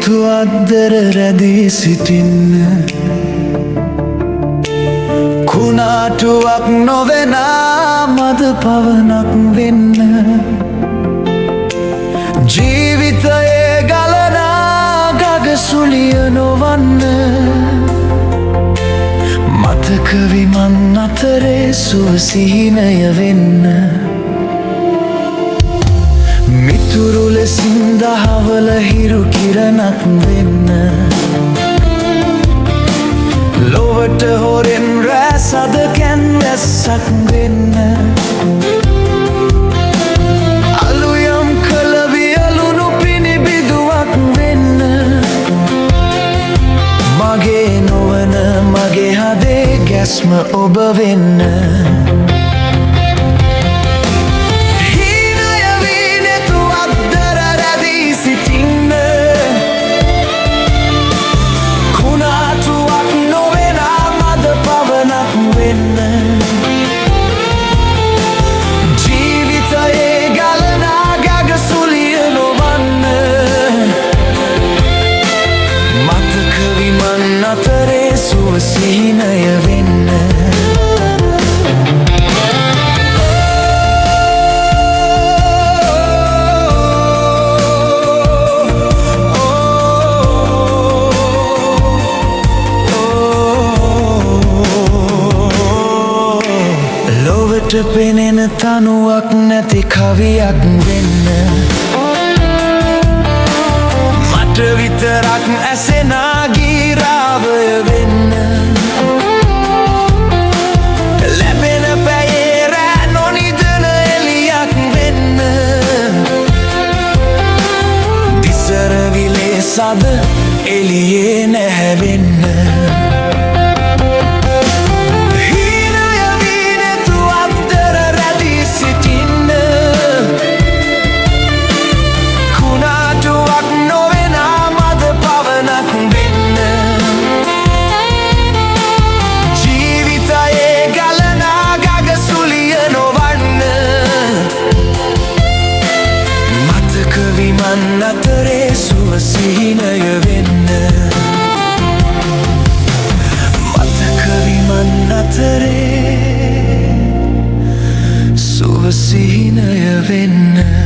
මිතු අද්දර රැඳී සිටින්න කුණාටුවක් නොවෙන මද පවනක් වෙන්න ජීවිතයේ ගලන ගගසුලිය නොවන්න මතක විමන් අතරේ සුවසිහිනය වෙන්න මිතුරු ලෙසින් දහවල හිරු කිරණක් වෙන්න ලොවට හොරෙන් රැසද කැන්වැස්සක් වෙන්න අලුයම් කළ වියලුණු පිණිබිදුවක් වෙන්න මගේ නොවන මගේ හදේ ගැස්ම ඔබ වෙන්න සිහිනය වෙන්න ලොවට පෙනෙන තනුවක් නැති කවියක් වෙන්න මට විතරක් ඇසෙන ගීරාවය වෙන්න සද එළියේ නැහැවෙන්න හීනය වී නැතු අද්දර රැඳී සිටින්න කුණාටුවක් නොවෙන මද පවනක් වෙන්න ජීවිතයේ ගලන ගගසුලිය නොවන්න මතක විමන් අතරේ සිහිනය වෙන්න මතක විමන් අතරේ සුව සිහිනය වෙන්න